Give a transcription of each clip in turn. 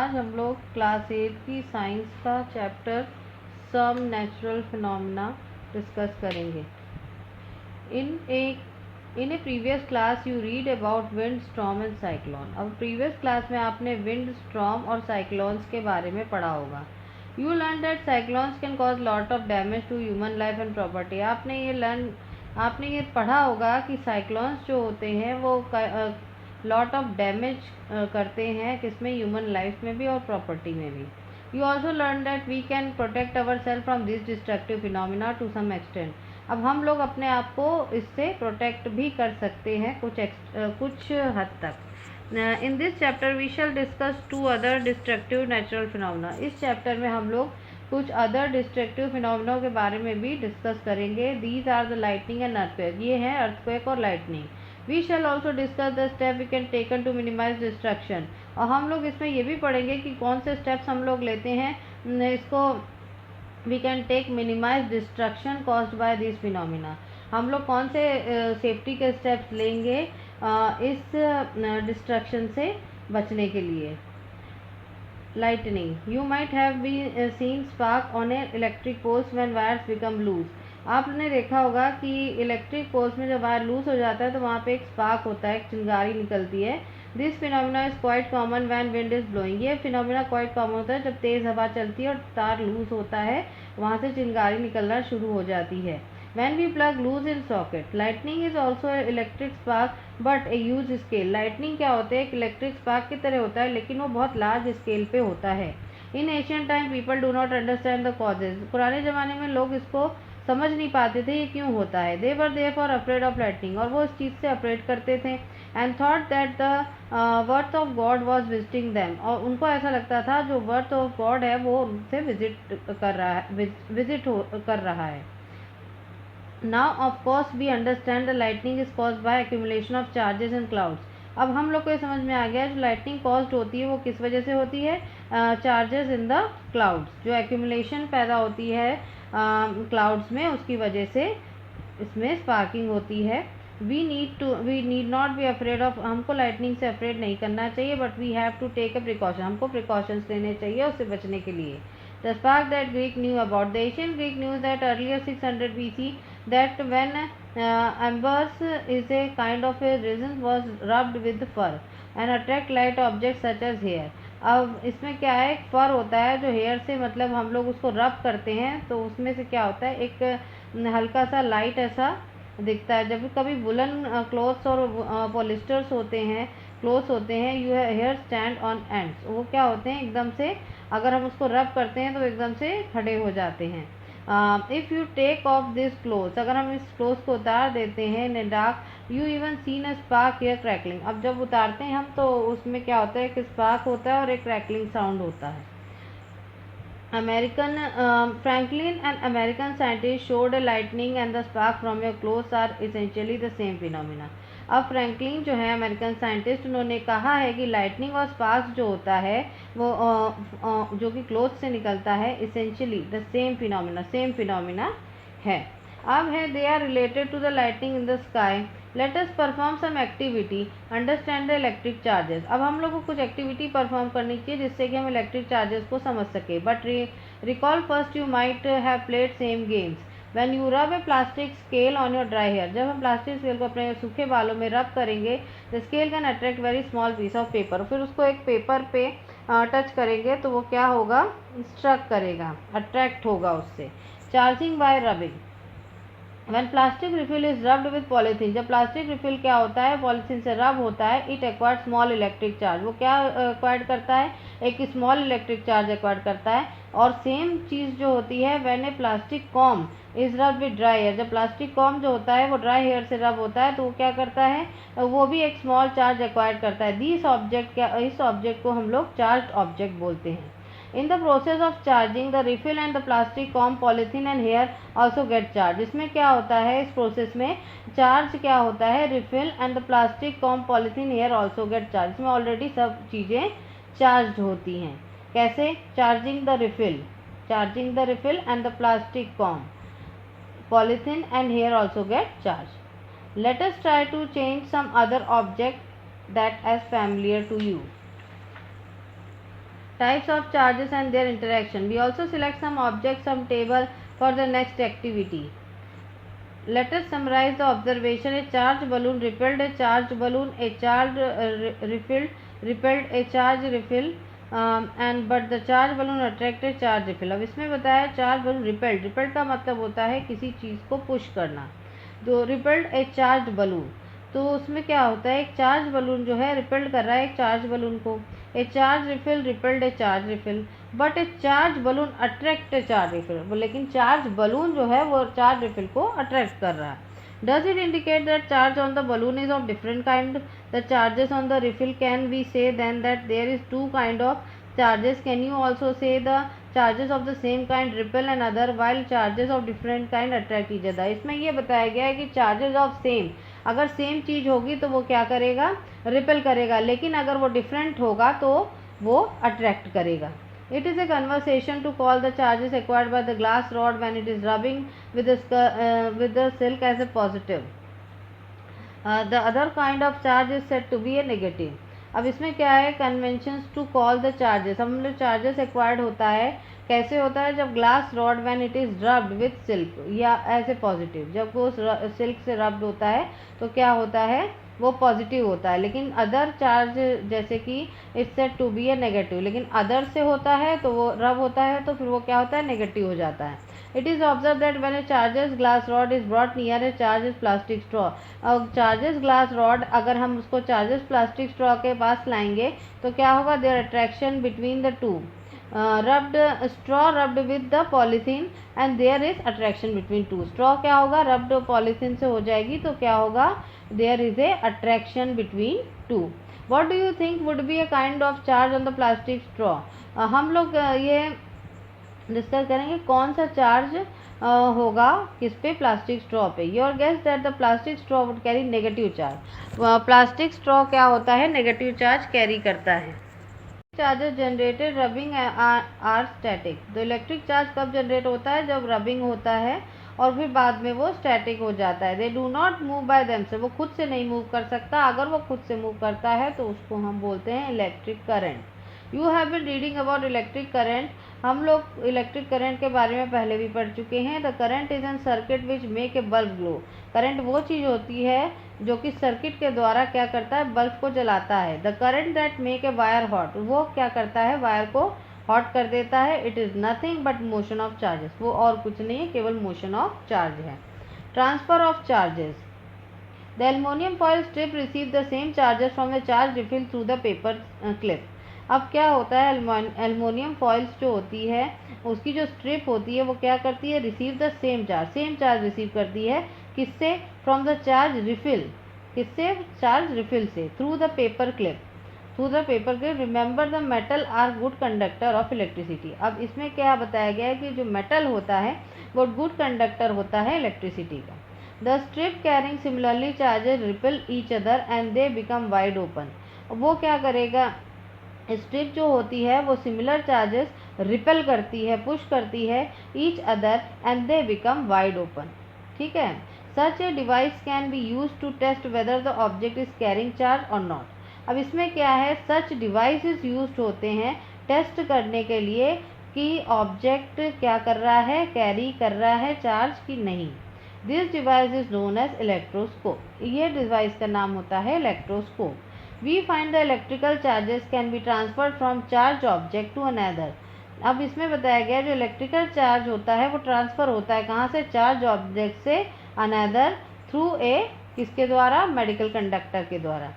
आज हम लोग क्लास 8 की साइंस का chapter some natural phenomena discuss करेंगे। In a previous class you read about wind, storm and cyclone. अब प्रीवियस क्लास में आपने विंड, स्टॉर्म और साइक्लोन्स के बारे में पढ़ा होगा। You learn that cyclones can cause lot of damage to human life and property. आपने ये पढ़ा होगा कि साइक्लोन्स जो होते हैं वो लॉट ऑफ डैमेज करते हैं, किसमें, ह्यूमन लाइफ में भी और प्रॉपर्टी में भी। You also learn that we can protect our self from this destructive phenomena to some extent. अब हम लोग अपने आप को इससे प्रोटेक्ट भी कर सकते हैं कुछ हद तक। In this chapter we shall discuss 2 other destructive natural phenomena. इस चैप्टर में हम लोग कुछ अदर डिस्ट्रक्टिव फिनोमिना के बारे में भी डिस्कस करेंगे। These are the lightning and earthquake. ये हैं अर्थक्वेक और lightning. We shall also discuss the step we can taken to minimise destruction. और हम लोग इसमें ये भी पढ़ेंगे कि कौन से स्टेप्स हम लोग लेते हैं इसको we can take minimise destruction caused by this phenomena. हम लोग कौन से सेफ्टी के स्टेप्स लेंगे इस डिस्ट्रक्शन से बचने के लिए। Lightning, you might have been seen spark on a electric poles when wires become loose. आपने देखा होगा कि इलेक्ट्रिक पोल्स में जब वायर लूज हो जाता है तो वहाँ पे एक स्पार्क होता है, एक चिंगारी निकलती है। This phenomena is quite common when wind is blowing. ये फिनोमिना क्वाइट कॉमन होता है जब तेज़ हवा चलती है और तार लूज होता है, वहाँ से चिंगारी निकलना शुरू हो जाती है। When we plug loose in socket, lightning is also an electric spark but a huge scale. Lightning क्या होते हैं, एक इलेक्ट्रिक स्पार्क की तरह होता है लेकिन वो बहुत लार्ज स्केल पे होता है। In ancient time people do not understand the causes. पुराने ज़माने में लोग इसको समझ नहीं पाते थे ये क्यों होता है। They were therefore afraid of lightning, और वो इस चीज़ से अफ्रेड करते थे। And thought that the worth of God was visiting them, और उनको ऐसा लगता था जो वर्थ ऑफ गॉड है वो उनसे विजिट कर रहा है। Now of course we understand the lightning is caused by accumulation of charges in clouds. अब हम लोग को ये समझ में आ गया जो लाइटनिंग कॉज्ड होती है वो किस वजह से होती है, चार्जेस इन द क्लाउड्स। जो एक्यूमुलेशन पैदा होती है क्लाउड्स में, उसकी वजह से इसमें स्पार्किंग होती है। We need not be afraid of, हमको लाइटनिंग से अफ्रेड नहीं करना चाहिए, but we have to take a precaution, हमको प्रिकॉशंस लेने चाहिए उससे बचने के लिए। The spark that Greek knew about. The ancient Greek knew that earlier 600 BC that when amber's is a kind of a resin was rubbed with fur and attract light objects such as hair. अब इसमें क्या है, एक फर होता है जो hair से, मतलब हम लोग उसको रब करते हैं तो उसमें से क्या होता है, एक हल्का सा लाइट ऐसा दिखता है। जब कभी वुलन क्लोथ्स और पॉलिस्टर्स होते हैं, क्लोथ्स होते हैं, you hair stand on ends, वो क्या होते हैं एकदम से, अगर हम उसको रब करते हैं तो एकदम से खड़े हो जाते हैं। If you take off this clothes, अगर हम इस क्लोथ्स को उतार देते हैं in dark, you even seen a spark hair crackling. अब जब उतारते हैं हम तो उसमें क्या होता है, एक स्पार्क होता है और एक क्रैकलिंग साउंड होता है। Franklin, an American scientist, showed a lightning and the spark from your clothes are essentially the same phenomena. अब फ्रैंकलिन जो है अमेरिकन साइंटिस्ट, उन्होंने कहा है कि लाइटनिंग और स्पार्क जो होता है वो जो कि क्लोथ से निकलता है, इसेंशियली द सेम फिनोमिना है। अब है they are related to the lightning in the sky. Let us perform some activity, understand the electric charges. अब हम लोग को कुछ एक्टिविटी परफॉर्म करनी चाहिए जिससे कि हम इलेक्ट्रिक चार्जेस को समझ सके। But recall first you might have played same games when you rub a plastic scale on your dry hair. जब हम प्लास्टिक स्केल को अपने सूखे बालों में रब करेंगे, the scale can attract very small piece of paper. फिर उसको एक पेपर पे टच करेंगे तो वो क्या होगा, स्ट्रक करेगा, अट्रैक्ट होगा उससे। Charging by rubbing, When plastic refill is rubbed with polythene, जब प्लास्टिक रिफिल क्या होता है, पॉलीथीन से रब होता है, it acquired small electric charge. वो क्या एक्वायर्ड करता है, एक स्मॉल इलेक्ट्रिक चार्ज एक्वायर्ड करता है। और सेम चीज़ जो होती है when A plastic com is रब विद ड्राई हेयर, जब प्लास्टिक कॉम जो होता है वो ड्राई हेयर से रब होता है तो वो क्या करता है, वो भी एक स्मॉल चार्ज एक्वायर्ड करता है। इस ऑब्जेक्ट को हम लोग चार्ज ऑब्जेक्ट बोलते हैं। In the process of charging, the refill and the plastic comb, polythene and hair also get charged. इसमें क्या होता है, इस प्रोसेस में चार्ज क्या होता है, refill and the plastic comb, polythene, hair also get charge. इसमें ऑलरेडी सब चीज़ें चार्ज होती हैं। कैसे, charging the refill and the plastic comb, polythene and hair also get charge. Let us try to change some other object that as familiar to you. Types of charges and their interaction. We also select some objects from table for the next activity. Let us summarize the observation. A charged balloon repelled a charged balloon. A charged repelled a charged refill. And but the charged balloon attracted charged refill. अब इसमें बताया charge balloon repelled का मतलब होता है किसी चीज़ को push करना. तो रिपेल्ड ए चार्ज बलून, तो उसमें क्या होता है, एक चार्ज बलून जो है रिपेल्ड कर रहा है एक चार्ज बलून को. ए charge refill repelled A charge refill, but A charge balloon attract A charge refill. लेकिन चार्ज बलून जो है वो चार्ज रिफिल को अट्रैक्ट कर रहा है. Does it indicate that charge on the balloon is of different kind? The charges on the refill, can we say then that there is two kind of charges? Can you also say the charges of the same kind repel another while charges of different kind attract each other? इसमें ये बताया गया है कि charges of same, अगर same चीज़ होगी तो वो क्या करेगा, रिपेल करेगा, लेकिन अगर वो डिफरेंट होगा तो वो अट्रैक्ट करेगा. It is a conversation to call the charges acquired by the glass rod when it is rubbing with the silk as a positive. The other kind of charge is said to be a negative. अब इसमें क्या है, conventions to call the charges. हम लोग charges acquired होता है, कैसे होता है, जब glass rod when it is rubbed with silk या एज ए पॉजिटिव, जब वो सिल्क से रब्ड होता है तो क्या होता है, वो पॉजिटिव होता है. लेकिन अदर चार्ज जैसे कि it's said to be a negative, लेकिन अदर से होता है तो वो रब होता है तो फिर वो क्या होता है, नेगेटिव हो जाता है. It is observed that when a charges glass rod is brought near a charges plastic straw. अब charges glass rod अगर हम उसको charges plastic straw के पास लाएंगे तो क्या होगा, their attraction between the two. Rubbed straw rubbed with the polythene and there is attraction between two. Straw क्या होगा, rubbed polythene से हो जाएगी तो क्या होगा, there is a attraction between two. What do you think would be a kind of charge on the plastic straw? हम लोग ये डिस्कस करेंगे कौन सा चार्ज होगा किस पे, प्लास्टिक स्ट्रॉ पे. Your guess that the plastic straw would carry negative charge. Plastic straw क्या होता है, नेगेटिव चार्ज कैरी करता है. Charges generated rubbing are static. तो इलेक्ट्रिक चार्ज कब जनरेट होता है, जब रबिंग होता है और फिर बाद में वो स्टैटिक हो जाता है. दे do not move by them से, वो खुद से नहीं मूव कर सकता. अगर वो खुद से मूव करता है तो उसको हम बोलते हैं electric current. You have been reading about electric current. हम लोग इलेक्ट्रिक करंट के बारे में पहले भी पढ़ चुके हैं. The current is an circuit which make a bulb glow. Current वो चीज़ होती है जो कि सर्किट के द्वारा क्या करता है, बल्ब को जलाता है. The current that make a wire hot, वो क्या करता है, वायर को हॉट कर देता है. It is nothing but motion of charges, वो और कुछ नहीं है, केवल मोशन ऑफ चार्ज है. Transfer of charges. The aluminium foil strip receive the same charges from the charge refill through the paper clip. अब क्या होता है, एल्युमिनियम फॉइल्स जो होती है उसकी जो स्ट्रिप होती है वो क्या करती है, receive the same charge receive करती है. किससे, फ्रॉम द चार्ज रिफिल, किससे, चार्ज रिफिल से, through the paper clip. Remember the metal are good conductor of electricity. अब इसमें क्या बताया गया है कि जो मेटल होता है वो गुड कंडक्टर होता है इलेक्ट्रिसिटी का. The strip carrying similarly charges repel each other and they become wide open. वो क्या करेगा, स्ट्रिप जो होती है वो सिमिलर चार्जेस रिपेल करती है, पुश करती है each other and they become wide open. ठीक है. Such a device can be use to test whether the object is carrying charge और नॉट. अब इसमें क्या है, सच डिवाइसेस यूज होते हैं टेस्ट करने के लिए कि ऑब्जेक्ट क्या कर रहा है, कैरी कर रहा है चार्ज की नहीं. This device is known as electroscope. ये डिवाइस का नाम होता है electroscope. We find the electrical charges can be transferred from charged object to another. अब इसमें बताया गया जो इलेक्ट्रिकल चार्ज होता है वो ट्रांसफ़र होता है कहाँ से, चार्ज ऑब्जेक्ट से अनदर थ्रू ए, किसके द्वारा, मेडिकल कंडक्टर के द्वारा.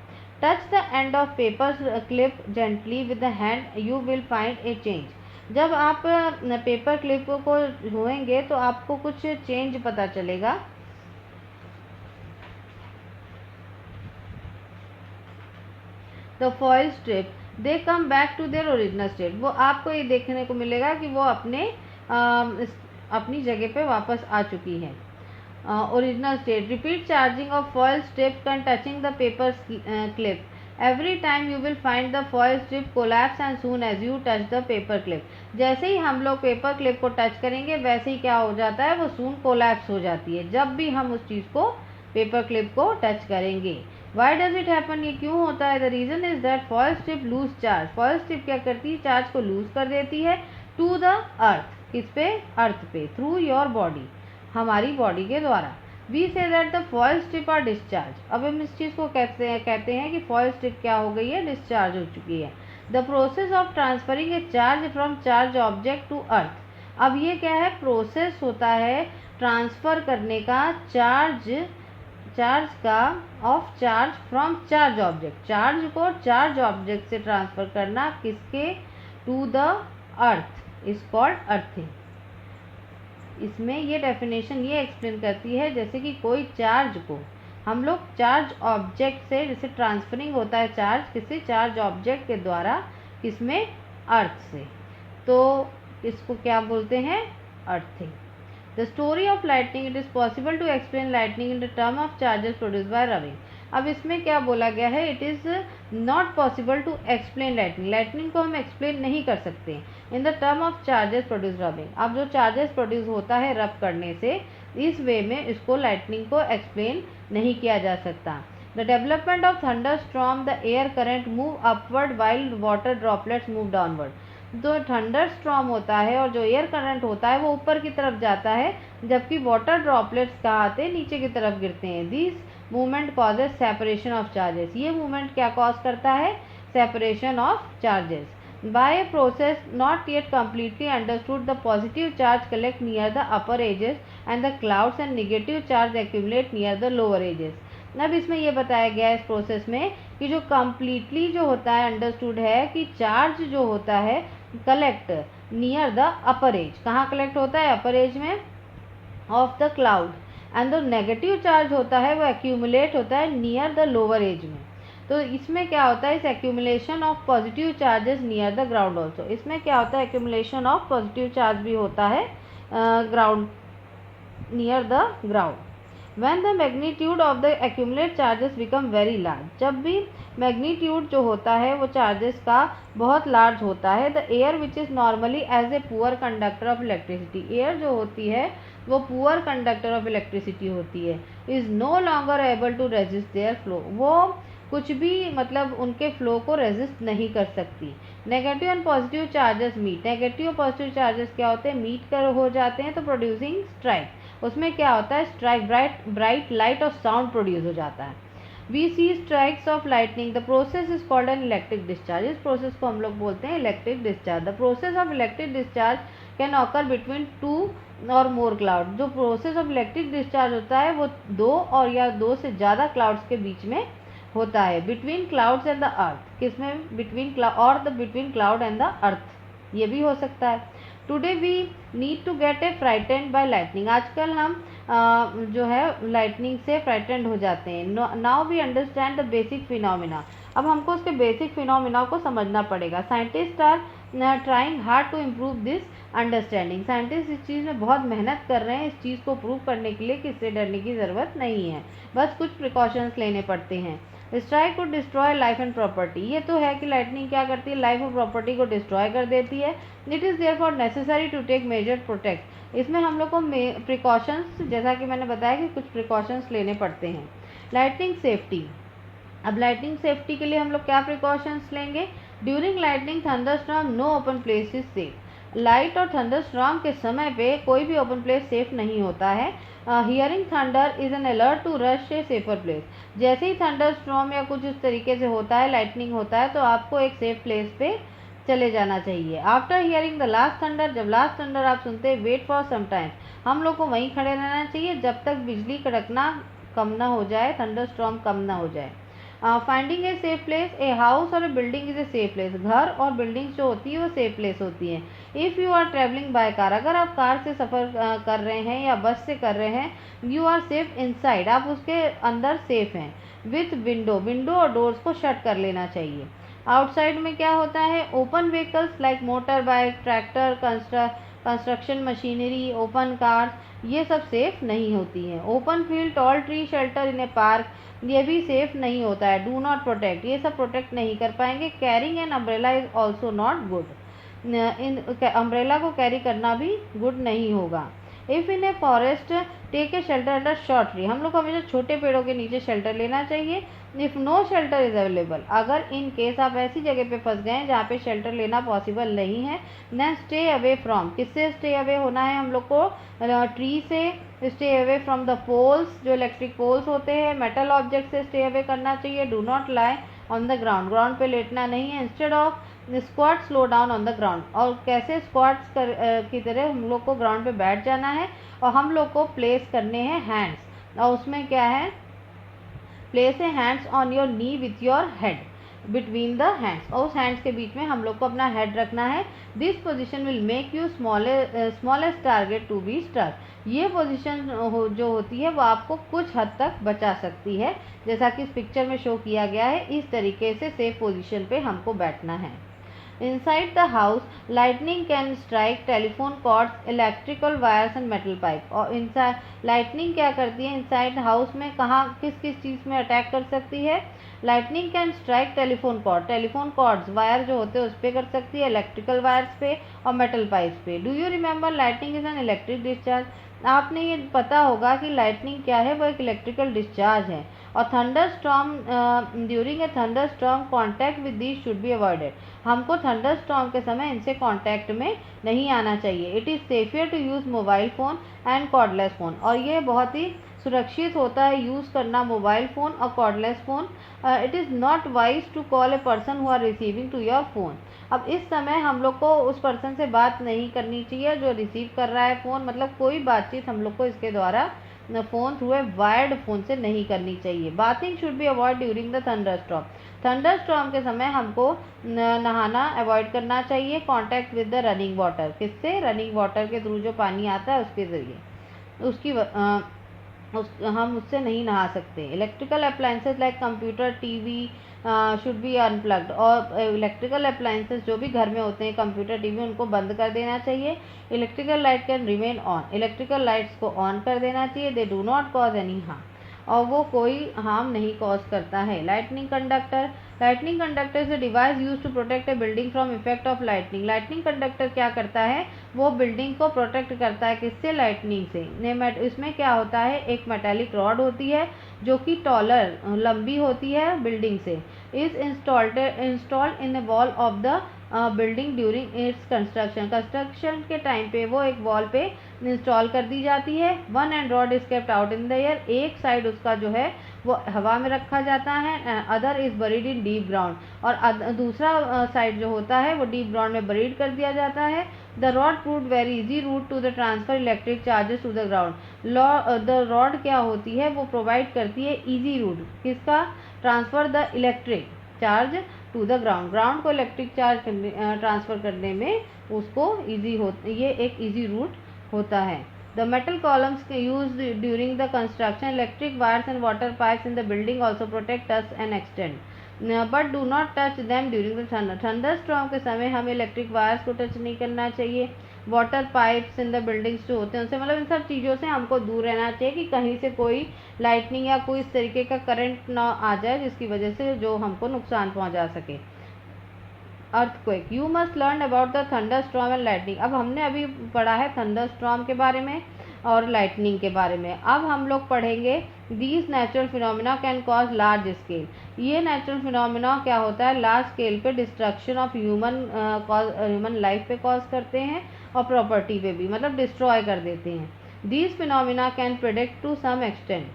Touch the end of paper clip gently with the hand, you will find A change. जब आप पेपर क्लिप को छुएंगे तो आपको कुछ चेंज पता चलेगा. The foil strip they come back to their original state. वो आपको ये देखने को मिलेगा कि वो अपनी जगह पे वापस आ चुकी है, original state. Repeat charging of foil strip can touching the paper clip. Every time you will find the foil strip collapse and soon as you touch the paper clip. जैसे ही हम लोग पेपर क्लिप को touch करेंगे वैसे ही क्या हो जाता है, वो सून कोलैप्स हो जाती है जब भी हम उस चीज़ को, पेपर क्लिप को टच करेंगे. वाई डज इट हैपन, ये क्यों होता है? The reason is that foil strip lose charge, foil strip क्या करती है? चार्ज को लूज कर देती है टू द अर्थ, किस पे? अर्थ पे, थ्रू योर बॉडी, हमारी बॉडी के द्वारा। We see that the foil strip are discharge, अब हम इस चीज़ को कहते हैं कि फॉयल स्ट्रिप क्या हो गई है? डिस्चार्ज हो चुकी है। The process of transferring a charge from charge object to earth, अब ये क्या है? प्रोसेस होता है ट्रांसफ़र करने का चार्ज का, of charge from charge object, charge को चार्ज ऑब्जेक्ट से ट्रांसफ़र करना, किसके? To the earth, is called earthing. इसमें ये डेफिनेशन ये एक्सप्लेन करती है जैसे कि कोई चार्ज को हम लोग चार्ज ऑब्जेक्ट से, जैसे ट्रांसफरिंग होता है चार्ज किसी चार्ज ऑब्जेक्ट के द्वारा, किसमें? अर्थ से, तो इसको क्या बोलते हैं? Earthing. The story of lightning, it is possible to explain lightning in the term of charges produce by rubbing. अब इसमें क्या बोला गया है? It is not possible to explain lightning, lightning को हम एक्सप्लेन नहीं कर सकते in the term of charges produce rubbing. अब जो चार्जेस प्रोड्यूस होता है रब करने से, इस वे में इसको लाइटनिंग को एक्सप्लेन नहीं किया जा सकता। The development of thunder storm, the air current move upward while water droplets move downward. जो थंडर स्ट्रॉम होता है और जो एयर करंट होता है वो ऊपर की तरफ जाता है, जबकि वाटर ड्रॉपलेट्स कहाँ आते हैं? नीचे की तरफ गिरते हैं। This movement causes separation of charges, ये मूवमेंट क्या कॉज करता है? Separation of charges. By a process not yet completely understood, the positive charge collect near the upper edges and the clouds and negative charge accumulate near the lower edges. अब इसमें यह बताया गया है इस प्रोसेस में कि जो कम्प्लीटली जो होता है अंडरस्टूड है कि चार्ज जो होता है collect near the upper as, कहाँ कलेक्ट होता है? अपर एज में ऑफ द क्लाउड, एंड जो नेगेटिव चार्ज होता है वो एक्यूमुलेट होता है नियर द लोअर एज में। तो इसमें क्या होता है? इस accumulation of positive charges near the ground also, इसमें क्या होता है? एक्यूमुलेशन ऑफ पॉजिटिव चार्ज भी होता है ground, near the ground. When the magnitude of the accumulated charges become very large, जब भी मैग्नीट्यूड जो होता है वो चार्जेस का बहुत लार्ज होता है, the air which is normally as a poor conductor of electricity, air जो होती है वो पुअर कंडक्टर ऑफ इलेक्ट्रिसिटी होती है, is no longer able to resist their flow, वो कुछ भी मतलब उनके फ्लो को रेजिस्ट नहीं कर सकती। Negative and positive charges meet, negative और पॉजिटिव चार्जेस क्या होते हैं? मीट कर हो जाते हैं, तो प्रोड्यूसिंग स्ट्राइक, उसमें क्या होता है? स्ट्राइक, ब्राइट लाइट और साउंड प्रोड्यूस हो जाता है। We see strikes of lightning, the process is called an electric discharge, इस प्रोसेस को हम लोग बोलते हैं electric discharge. The process of electric discharge can occur between 2 और मोर क्लाउड, जो प्रोसेस ऑफ इलेक्ट्रिक डिस्चार्ज होता है वो 2 और या 2 से ज़्यादा क्लाउड्स के बीच में होता है। Between clouds and the earth, किसमें? Between cloud and the earth, ये भी हो सकता है। Today we need to get a frightened by lightning, आजकल हम जो है लाइटनिंग से फ्राइटेंड हो जाते हैं। Now we understand the basic phenomena, अब हमको उसके बेसिक फिनोमिना को समझना पड़ेगा। Scientist are trying hard to improve this understanding, scientist इस चीज़ में बहुत मेहनत कर रहे हैं इस चीज़ को प्रूव करने के लिए कि इससे डरने की ज़रूरत नहीं है, बस कुछ प्रिकॉशंस लेने पड़ते हैं। स्ट्राइक को डिस्ट्रॉय लाइफ एंड प्रॉपर्टी, ये तो है कि लाइटनिंग क्या करती है? लाइफ और प्रॉपर्टी को डिस्ट्रॉय कर देती है। It is therefore necessary to take measure protect, इसमें हम लोग को प्रिकॉशंस, जैसा कि मैंने बताया कि कुछ प्रिकॉशंस लेने पड़ते हैं। लाइटनिंग सेफ्टी, अब लाइटनिंग सेफ्टी के लिए हम लोग क्या प्रिकॉशंस लेंगे? During lightning thunderstorm no open place is safe, light और थंडरस्टॉर्म के समय पे कोई भी ओपन प्लेस सेफ नहीं होता है। Hearing thunder is an alert to rush a safer place, जैसे ही थंडरस्टॉर्म या कुछ इस तरीके से होता है, लाइटनिंग होता है, तो आपको एक सेफ प्लेस पे चले जाना चाहिए। After hearing the last thunder, जब लास्ट थंडर आप सुनते हैं, वेट फॉर सम टाइम, हम लोग को वहीं खड़े रहना चाहिए जब तक बिजली कड़कना कम ना हो जाए, थंडरस्टॉर्म कम ना हो जाए। Finding a safe place, a house और a building is a safe place, घर और बिल्डिंग्स जो होती है वो सेफ प्लेस होती हैं। If you are travelling by car, अगर आप कार से सफ़र कर रहे हैं या बस से कर रहे हैं, यू आर सेफ इनसाइड, आप उसके अंदर सेफ हैं। विथ विंडो और डोर्स को शट कर लेना चाहिए। आउटसाइड में क्या होता है? Open vehicles like motor bike, tractor, construction machinery, open cars, ये सब सेफ नहीं होती हैं। Open field, tall tree shelter in A park, ये भी सेफ नहीं होता है। डू नॉट प्रोटेक्ट, ये सब प्रोटेक्ट नहीं कर पाएंगे। Carrying an umbrella is also not good, इन अम्ब्रेला को कैरी करना भी गुड नहीं होगा। If in a forest take a shelter under short tree, हम लोग को हमेशा छोटे पेड़ों के नीचे शेल्टर लेना चाहिए। If no shelter is available, अगर इन केस आप ऐसी जगह पे फंस गए हैं जहाँ पे शेल्टर लेना पॉसिबल नहीं है, देन स्टे अवे फ्रॉम, किससे स्टे अवे होना है हम लोग को? ट्री से। Stay away from the poles, जो इलेक्ट्रिक पोल्स होते हैं। मेटल ऑब्जेक्ट से स्टे अवे करना चाहिए। Do not lie on the ground, ground पे लेटना नहीं है। Instead of squat slow down on the ground, और कैसे स्क्वाट्स की तरह हम लोग को ग्राउंड पे बैठ जाना है और हम लोग को प्लेस करने हैं हैंड्स, और उसमें क्या है? Place a hands on your knee with your head, between the hands, और उस हैंड्स के बीच में हम लोग को अपना हेड रखना है। This position will make you smallest target to be struck, ये पोजीशन जो होती है वो आपको कुछ हद तक बचा सकती है, जैसा कि इस पिक्चर में शो किया गया है। इस तरीके से सेफ पोजीशन पे हमको बैठना है। Inside the house, lightning can strike telephone cords, electrical wires and metal pipe. और inside lightning क्या करती है? inside house में कहाँ किस किस चीज़ में अटैक कर सकती है? lightning can strike telephone cord, telephone cords wire जो होते हैं उस पर कर सकती है, electrical wires पे और metal pipes पे। Do you remember lightning is an electric discharge? आपने ये पता होगा कि लाइटनिंग क्या है, वो एक इलेक्ट्रिकल डिस्चार्ज है। और thunderstorm, during a thunder storm contact with these should be avoided, हमको थंडर स्टॉर्म के समय इनसे कॉन्टैक्ट में नहीं आना चाहिए। It is safer to use mobile phone and cordless phone, और ये बहुत ही सुरक्षित होता है यूज़ करना मोबाइल फ़ोन और cordless phone. It is not wise to call a person who are receiving to your phone, अब इस समय हम लोग को उस पर्सन से बात नहीं करनी चाहिए जो रिसीव कर रहा है फ़ोन, मतलब कोई बातचीत हम लोग को इसके द्वारा phone through a wired phone से नहीं करनी चाहिए। Bathing should be avoid during the thunderstorm, thunderstorm के समय हमको नहाना अवॉइड करना चाहिए। Contact with the running water, किससे? रनिंग वाटर के थ्रू जो पानी आता है उसके ज़रिए, हम उससे नहीं नहा सकते। Electrical appliances like computer, TV should be unplugged, और इलेक्ट्रिकल अप्लाइंसेज जो भी घर में होते हैं, कंप्यूटर, टीवी, उनको बंद कर देना चाहिए। Electrical light can remain on, electrical lights को ऑन कर देना चाहिए। They do not cause any harm, और वो कोई हार्म नहीं कॉज करता है। Lightning conductor, lightning conductor is a device use to protect a building from effect of lightning, lightning conductor क्या करता है? वो बिल्डिंग को प्रोटेक्ट करता है, किससे? लाइटनिंग से। इसमें क्या होता है? एक मेटालिक रॉड होती है जो कि टॉलर, लंबी होती है बिल्डिंग से, is installed in the wall of the building during its construction, construction के टाइम पे वो एक वॉल पे इंस्टॉल कर दी जाती है। One and rod is kept out in the air, एक साइड उसका जो है वो हवा में रखा जाता है, other is buried in deep ground, और दूसरा साइड जो होता है वो डीप ग्राउंड में बरीड कर दिया जाता है। The rod prove very easy route to the transfer electric charges to the ground, the rod क्या होती है? वो प्रोवाइड करती है ईजी रूट, किसका? Transfer the electric charge to the ground, ground को इलेक्ट्रिक चार्ज ट्रांसफ़र करने में उसको ईजी हो, ये एक ईजी रूट होता है। The metal columns use during the construction, electric wires and water pipes in the building also protect us and extend, but do not touch them during the thunder, thunder storm के समय हमें electric wires को touch नहीं करना चाहिए। Water pipes in the buildings जो होते हैं उनसे, मतलब इन सब चीज़ों से हमको दूर रहना चाहिए कि कहीं से कोई लाइटनिंग या कोई इस तरीके का करंट ना आ जाए जिसकी वजह से जो हमको नुकसान पहुंचा सके। Earthquake, you must learn about the thunder storm and lightning, अब हमने अभी पढ़ा है थंडर स्टॉर्म के बारे में और लाइटनिंग के बारे में। अब हम लोग पढ़ेंगे these natural phenomena can cause large scale, ये नेचुरल फिनोमिना क्या होता है? लार्ज स्केल पे डिस्ट्रक्शन ऑफ ह्यूमन लाइफ पे कॉज करते हैं और प्रॉपर्टी पे भी, मतलब डिस्ट्रॉय कर देते हैं। These phenomena can predict to some extent,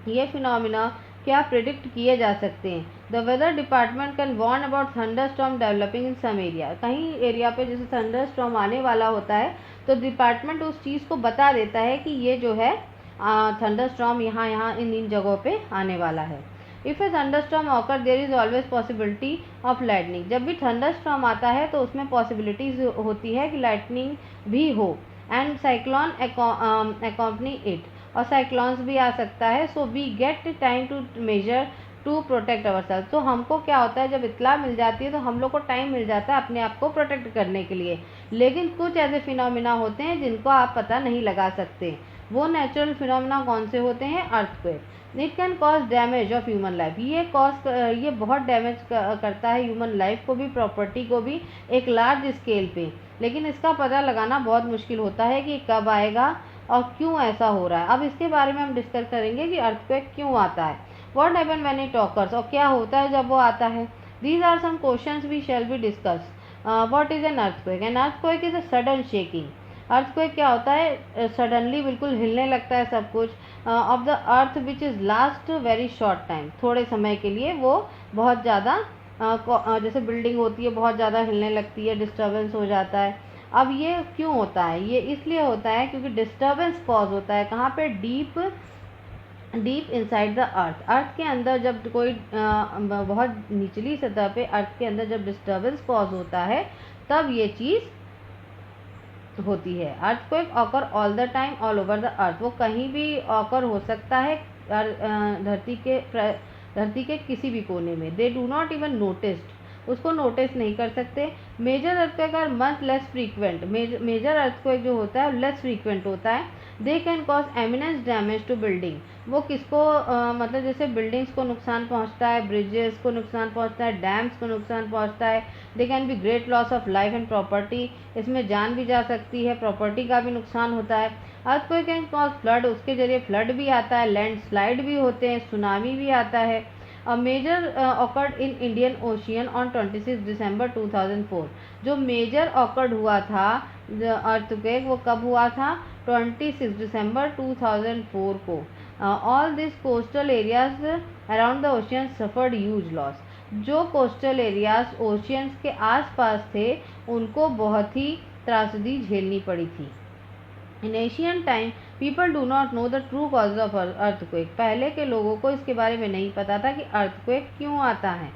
ये फिनोमिना क्या प्रिडिक्ट किए जा सकते हैं? The weather department can warn about thunder storm developing in some area, कहीं एरिया पे जैसे थंडर स्टॉर्म आने वाला होता है तो डिपार्टमेंट उस चीज़ को बता देता है कि ये जो है थंडर स्टॉर्म यहाँ इन जगहों पे आने वाला है। If a thunder storm occur there is always possibility of lightning, जब भी थंडर स्टॉर्म आता है तो उसमें पॉसिबिलिटीज होती है कि लाइटनिंग भी हो। एंड साइक्लोन अकॉम्पनी इट, और साइक्लॉन्स भी आ सकता है। So we get time to measure to protect our self, तो हमको क्या होता है जब इत्तला मिल जाती है तो हम लोग को टाइम मिल जाता है अपने आप को प्रोटेक्ट करने के लिए। लेकिन कुछ ऐसे फिनोमिना होते हैं जिनको आप पता नहीं लगा सकते। वो नेचुरल फिनोमेना कौन से होते हैं? Earthquake. It can cause damage of human life, ये बहुत डैमेज करता है ह्यूमन लाइफ को भी, प्रॉपर्टी को भी, एक लार्ज स्केल पे। लेकिन इसका पता लगाना बहुत मुश्किल होता है कि कब आएगा और क्यों ऐसा हो रहा है। अब इसके बारे में हम डिस्कस करेंगे कि अर्थक्वेक क्यों आता है, what happen when it occurs, और क्या होता है जब वो आता है। These are some questions we shall be discuss. What is an earthquake? An earthquake is a sudden shaking. Earthquake क्या होता है? सडनली बिल्कुल हिलने लगता है सब कुछ of the earth which is last very short time, थोड़े समय के लिए वो बहुत ज़्यादा जैसे बिल्डिंग होती है बहुत ज़्यादा हिलने लगती है, डिस्टर्बेंस हो जाता है। अब ये क्यों होता है? ये इसलिए होता है क्योंकि डिस्टर्बेंस कॉज होता है कहाँ पे? Deep inside the earth. Earth के अंदर जब कोई बहुत निचली सतह पे अर्थ के अंदर जब डिस्टर्बेंस कॉज होता है तब ये चीज़ होती है। Earthquake occur all the time all over the earth, वो कहीं भी ऑकर हो सकता है धरती के किसी भी कोने में। They do not even noticed, उसको नोटिस नहीं कर सकते। Major earthquake are much less frequent, major earthquake जो होता है लेस फ्रीक्वेंट होता है। They can cause immense damage to building, वो किसको मतलब जैसे बिल्डिंग्स को नुकसान पहुंचता है, ब्रिजेस को नुकसान पहुंचता है, डैम्स को नुकसान पहुंचता है। They can be great loss of life and property, इसमें जान भी जा सकती है, प्रॉपर्टी का भी नुकसान होता है। अर्थक्वेक कैन कॉज फ्लड, उसके जरिए फ्लड भी आता है, लैंड स्लाइड भी होते हैं, सुनामी भी आता है। A major occurred in Indian ocean on 26 December 2004, जो मेजर ऑकर्ड हुआ था अर्थक्वेक वो कब हुआ था? 26 दिसंबर 2004 को। All this coastal areas around the ocean suffered huge loss, जो कोस्टल एरियाज ओशियंस के आसपास थे उनको बहुत ही त्रासदी झेलनी पड़ी थी। इन Asian time people do not know the true cause of earthquake, पहले के लोगों को इसके बारे में नहीं पता था कि अर्थक्वेक क्यों आता है।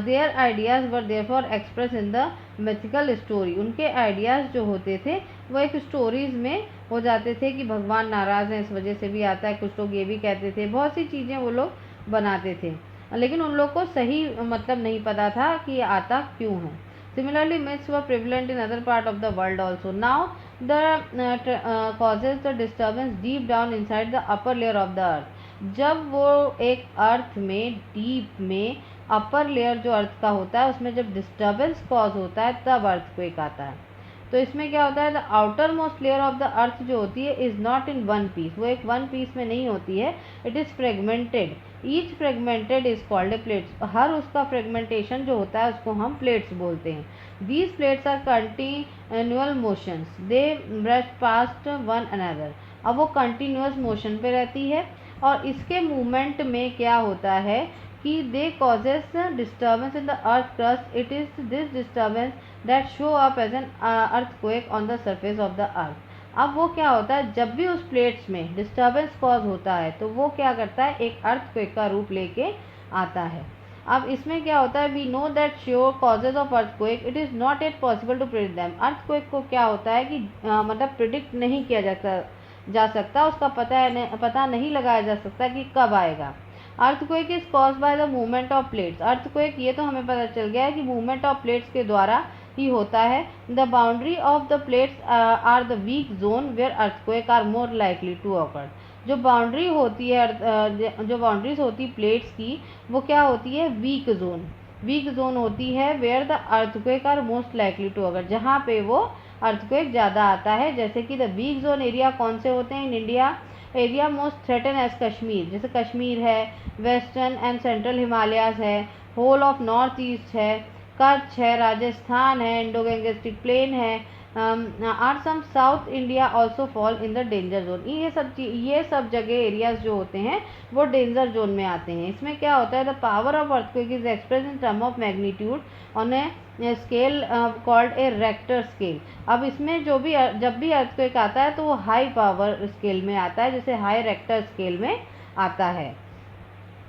There ideas were therefore express in the mythical story, उनके आइडियाज़ जो होते थे वो एक स्टोरीज़ में हो जाते थे कि भगवान नाराज़ हैं इस वजह से भी आता है, कुछ लोग ये भी कहते थे, बहुत सी चीज़ें वो लोग बनाते थे, लेकिन उन लोग को सही मतलब नहीं पता था कि ये आता क्यों है। Similarly, myths were prevalent in other part of the world also. Now, the causes the disturbance deep down inside the upper layer of the earth. जब वो एक अर्थ में डीप में अपर लेयर जो अर्थ का होता है उसमें जब डिस्टर्बेंस कॉज होता है तब अर्थक्वेक आता है। तो इसमें क्या होता है? The outermost layer of the earth जो होती है is not in one piece, वो एक वन पीस में नहीं होती है, it is fragmented. Each fragmented is called a plates, हर उसका फ्रेगमेंटेशन जो होता है उसको हम प्लेट्स बोलते हैं। These plates are continual motions, they brush past one another, अब वो कंटिन्यूअस मोशन पे रहती है और इसके मूवमेंट में क्या होता है कि they causes disturbance in the earth crust, it is this disturbance that show up as an earthquake on the surface of the earth. अब वो क्या होता है? जब भी उस प्लेट्स में डिस्टर्बेंस कॉज होता है तो वो क्या करता है? एक अर्थक्वेक का रूप लेके आता है। अब इसमें क्या होता है? We know that sure causes of earthquake, it is not at possible to predict them. Earthquake को क्या होता है कि मतलब प्रिडिक्ट नहीं किया जा सकता, उसका पता नहीं लगाया जा सकता कि कब आएगा। Earthquake is cause by the movement of plates, earthquake ये तो हमें पता चल गया है कि मूवमेंट ऑफ प्लेट्स के द्वारा ही होता है। The boundary of the plates are the weak zone where earthquake are more likely to occur, जो बाउंड्री होती है जो बाउंड्रीज होती है प्लेट्स की वो क्या होती है? वीक जोन होती है where the earthquake are most likely to occur, जहाँ पे वो अर्थक्वेक ज़्यादा आता है। जैसे कि द वीक जोन एरिया कौन से होते हैं in India? Area most threaten as Kashmir, जैसे कश्मीर है, वेस्टर्न एंड सेंट्रल हिमालयाज है, होल ऑफ नॉर्थ ईस्ट है, कच्छ है, राजस्थान है, इंडो गैंगेस्टिक प्लेन है, are some south India also fall in the danger zone. ये सब जगह एरियाज जो होते हैं वो डेंजर जोन में आते हैं। इसमें क्या होता है? The power of earthquake is express in term of magnitude on a scale called a Richter scale. अब इसमें जब भी अर्थक्वेक आता है तो वो हाई पावर स्केल में आता है, जैसे हाई रेक्टर स्केल में आता है।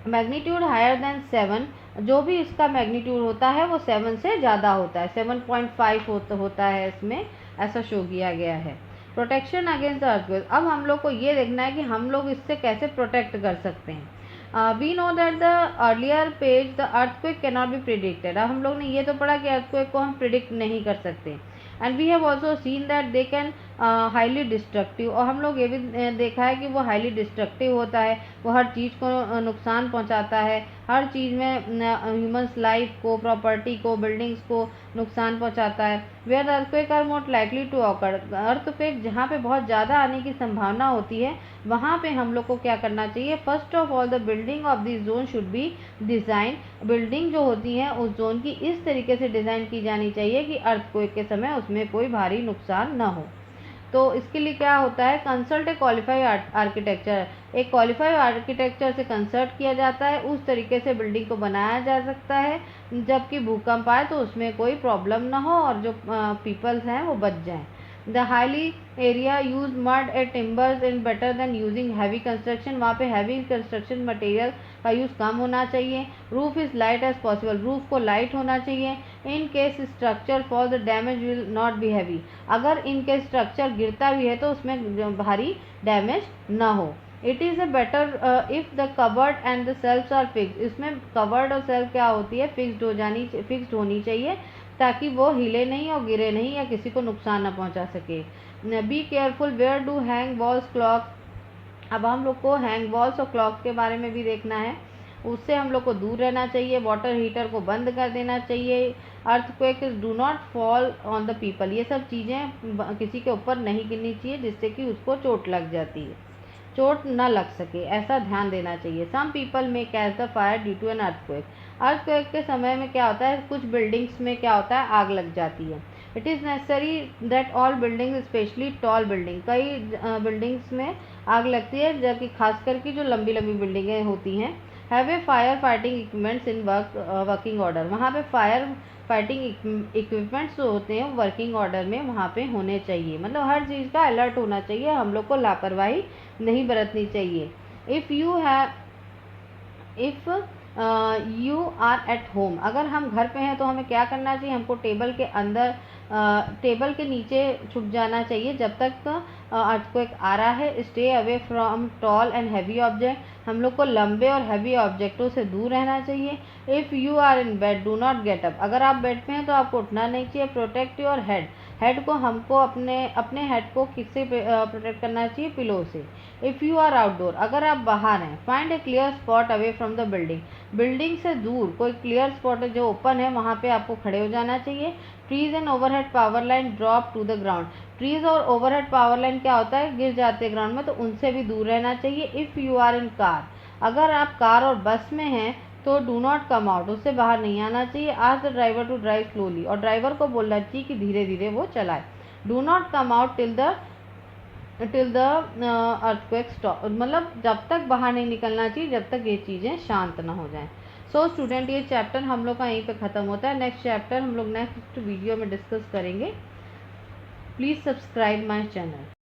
मैग्नीट्यूड हायर देन 7, जो भी इसका मैग्नीट्यूड होता है वो 7 से ज़्यादा होता है, 7.5 होता है, इसमें ऐसा शो किया गया है। प्रोटेक्शन अगेंस्ट द अर्थक्वेक, अब हम लोग को ये देखना है कि हम लोग इससे कैसे प्रोटेक्ट कर सकते हैं। We know that the earlier page the earthquake can not be predicted, अब हम लोग ने ये तो पढ़ा कि अर्थक्वेक को हम प्रिडिक्ट नहीं कर सकते। And we have also seen that they can highly destructive, और हम लोग ये भी देखा है कि वो हाईली डिस्ट्रक्टिव होता है, वो हर चीज़ को नुकसान पहुंचाता है, हर चीज़ में ह्यूमंस लाइफ को, प्रॉपर्टी को, बिल्डिंग्स को नुकसान पहुंचाता है। Where earthquake are more likely to occur, earthquake जहाँ पे बहुत ज़्यादा आने की संभावना होती है वहाँ पे हम लोग को क्या करना चाहिए, first of all the building of this zone should be design, building जो होती है उस जोन की इस तरीके से डिज़ाइन की जानी चाहिए कि अर्थक्वेक के समय उसमें कोई भारी नुकसान न हो। तो इसके लिए क्या होता है, कंसल्ट ए क्वालिफाइड आर्किटेक्चर, एक क्वालिफाइड आर्किटेक्चर से कंसल्ट किया जाता है, उस तरीके से बिल्डिंग को बनाया जा सकता है जबकि भूकंप आए तो उसमें कोई प्रॉब्लम ना हो और जो पीपल्स हैं वो बच जाएं। The highly area use mud a timbers in better than using heavy construction, वहाँ पे हैवी कंस्ट्रक्शन मटेरियल का यूज़ कम होना चाहिए। Roof is light as possible, roof को लाइट होना चाहिए। In case structure for the damage will not be heavy, अगर इन केस स्ट्रक्चर गिरता भी है तो उसमें भारी डैमेज ना हो। It is a better if the covered and the shelves are fix, इसमें कवर्ड और सेल्फ क्या होती है, फिक्स्ड होनी चाहिए ताकि वो हिले नहीं और गिरे नहीं या किसी को नुकसान ना पहुंचा सके। Be careful where do hang walls clock, अब हम लोग को हैंग वॉल्स और क्लॉक के बारे में भी देखना है, उससे हम लोग को दूर रहना चाहिए। वाटर हीटर को बंद कर देना चाहिए। Earthquake do not fall on the people, ये सब चीज़ें किसी के ऊपर नहीं गिरनी चाहिए जिससे कि उसको चोट लग जाती है, चोट न लग सके, ऐसा ध्यान देना चाहिए। Some people may catch the fire due to an earthquake, earthquake के समय में क्या होता है, कुछ बिल्डिंग्स में क्या होता है, आग लग जाती है। It is necessary that all buildings specially tall building, कई बिल्डिंग्स में आग लगती है जबकि खास करके जो लंबी लंबी बिल्डिंगें होती हैं, have a fire fighting equipments in working order, वहाँ पे फायर फाइटिंग इक्विपमेंट्स जो होते हैं वर्किंग ऑर्डर में वहाँ पे होने चाहिए, मतलब हर चीज़ का अलर्ट होना चाहिए, हम लोग को लापरवाही नहीं बरतनी चाहिए। If you are at home, अगर हम घर पे हैं तो हमें क्या करना चाहिए, हमको टेबल के अंदर टेबल के नीचे छुप जाना चाहिए जब तक अर्थक्वेक आ रहा है। Stay away from tall and heavy object, हम लोग को लंबे और हैवी ऑब्जेक्टों से दूर रहना चाहिए। If you are in bed do not get up, अगर आप बेड पे हैं तो आपको उठना नहीं चाहिए। प्रोटेक्ट योर हेड, हेड को हमको अपने हेड को किससे प्रोटेक्ट करना चाहिए, पिलो से। इफ़ यू आर आउटडोर, अगर आप बाहर हैं, find A clear spot away from the building, building से दूर कोई क्लियर स्पॉट है जो ओपन है वहाँ पे आपको खड़े हो जाना चाहिए। Trees and overhead power line drop to the ground, trees और ओवरहेड पावर लाइन क्या होता है, गिर जाते हैं ग्राउंड में, तो उनसे भी दूर रहना चाहिए। If you are in car, अगर आप कार और बस में हैं तो डू नॉट कम आउट, उससे बाहर नहीं आना चाहिए। Ask the driver to drive slowly, और ड्राइवर को बोलना चाहिए कि धीरे धीरे वो चलाए। Do not come out till the earthquake stop, मतलब जब तक बाहर नहीं निकलना चाहिए जब तक ये चीज़ें शांत ना हो जाएं। सो स्टूडेंट, ये चैप्टर हम लोग का यहीं पे ख़त्म होता है। नेक्स्ट चैप्टर हम लोग नेक्स्ट वीडियो में डिस्कस करेंगे। Please subscribe my channel.